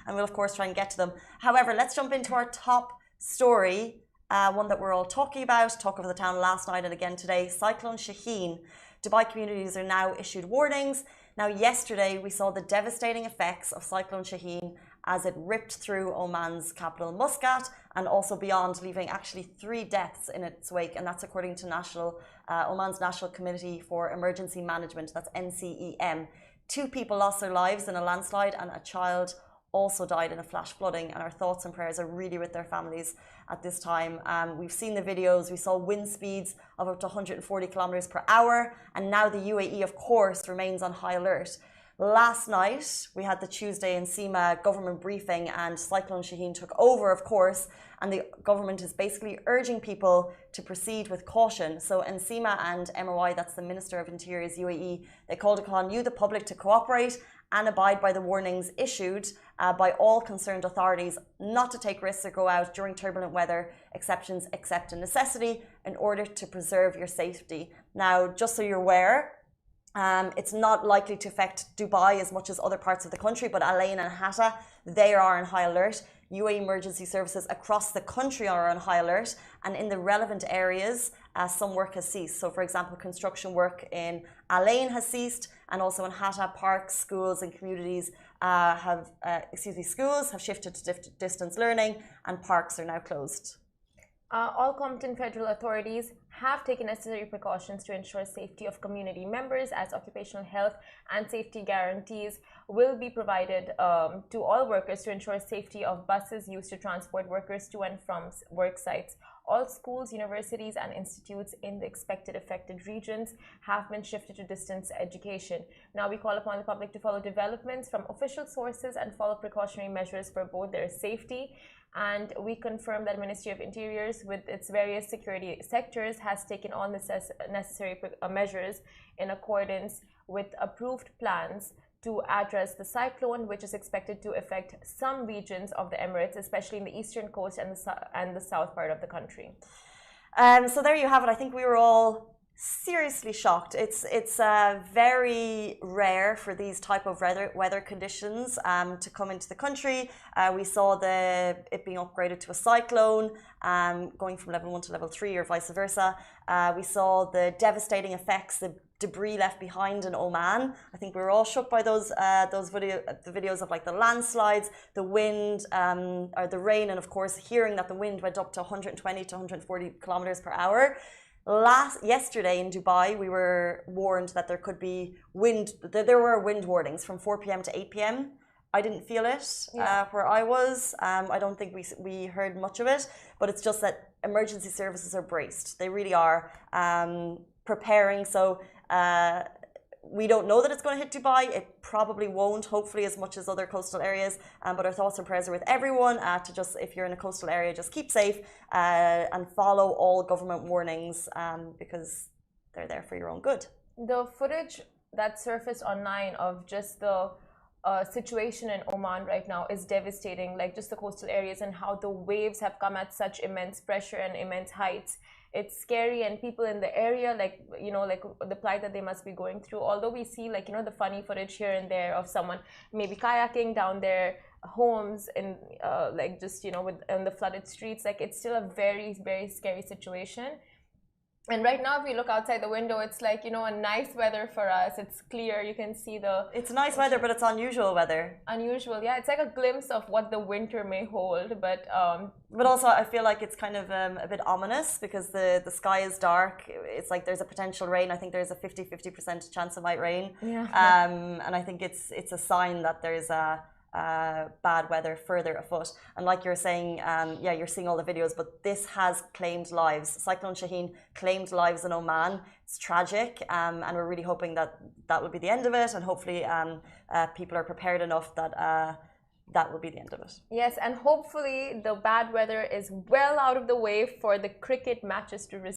and we'll of course try and get to them. However, let's jump into our top story, one that we're all talking about, talk over the town last night and again today. Cyclone Shaheen. Dubai communities are now issued warnings. Now, yesterday we saw the devastating effects of Cyclone Shaheen as it ripped through Oman's capital, Muscat, and also beyond, leaving actually 3 deaths in its wake. And that's according to Oman's National Committee for Emergency Management, that's NCEM. 2 people lost their lives in a landslide, and a child also died in a flash flooding. And our thoughts and prayers are really with their families at this time. We've seen the videos. We saw wind speeds of up to 140 kilometers per hour. And now the UAE, of course, remains on high alert. Last night, we had the Tuesday NCEMA government briefing, and Cyclone Shaheen took over, of course, and the government is basically urging people to proceed with caution. So NCEMA and MOI, that's the Minister of Interior's UAE, they called upon you, the public, to cooperate and abide by the warnings issued by all concerned authorities not to take risks or go out during turbulent weather, exceptions except a necessity, in order to preserve your safety. Now, just so you're aware, it's not likely to affect Dubai as much as other parts of the country, but Al Ain and Hatta, they are on high alert. UAE emergency services across the country are on high alert, and in the relevant areas, some work has ceased. So, for example, construction work in Al Ain has ceased, and also in Hatta, parks, schools, and communities schools have shifted to distance learning, and parks are now closed. All competent federal authorities have taken necessary precautions to ensure safety of community members, as occupational health and safety guarantees will be provided to all workers to ensure safety of buses used to transport workers to and from work sites. All schools, universities, and institutes in the expected affected regions have been shifted to distance education. Now, we call upon the public to follow developments from official sources and follow precautionary measures for both their safety. And we confirm that Ministry of Interiors, with its various security sectors, has taken all necessary measures in accordance with approved plans to address the cyclone, which is expected to affect some regions of the Emirates, especially in the eastern coast and the south part of the country. So there you have it. I think we were all seriously shocked. It's very rare for these type of weather conditions to come into the country. We saw it being upgraded to a cyclone, going from level 1 to level 3 or vice versa. We saw the devastating effects, the debris left behind in Oman. I think we were all shook by the videos of like the landslides, the wind, or the rain, and of course hearing that the wind went up to 120 to 140 kilometers per hour. Yesterday in Dubai, we were warned that there could be there were wind warnings from 4 p.m. to 8 p.m. I didn't feel it where I was. I don't think we heard much of it, but it's just that emergency services are braced. They really are preparing. So we don't know that it's going to hit Dubai. It probably won't, hopefully, as much as other coastal areas. But our thoughts and prayers are with everyone to just, if you're in a coastal area, just keep safe and follow all government warnings because they're there for your own good. The footage that surfaced online of just the situation in Oman right now is devastating, like just the coastal areas and how the waves have come at such immense pressure and immense heights. It's scary, and people in the area, like the plight that they must be going through. Although we see the funny footage here and there of someone maybe kayaking down their homes and in the flooded streets, it's still a very, very scary situation. And right now, if we look outside the window, it's a nice weather for us. It's clear. You can see It's nice weather, but it's unusual weather. Unusual, yeah. It's like a glimpse of what the winter may hold, but also, I feel like it's kind of a bit ominous because the sky is dark. It's like there's a potential rain. I think there's a 50% chance it might rain. Yeah. And I think it's a sign that there's bad weather further afoot. And like you're saying, you're seeing all the videos, but this has claimed lives. Cyclone Shaheen claimed lives in Oman. It's tragic, and we're really hoping that will be the end of it, and hopefully people are prepared enough that that will be the end of it. Yes, and hopefully the bad weather is well out of the way for the cricket matches to resume.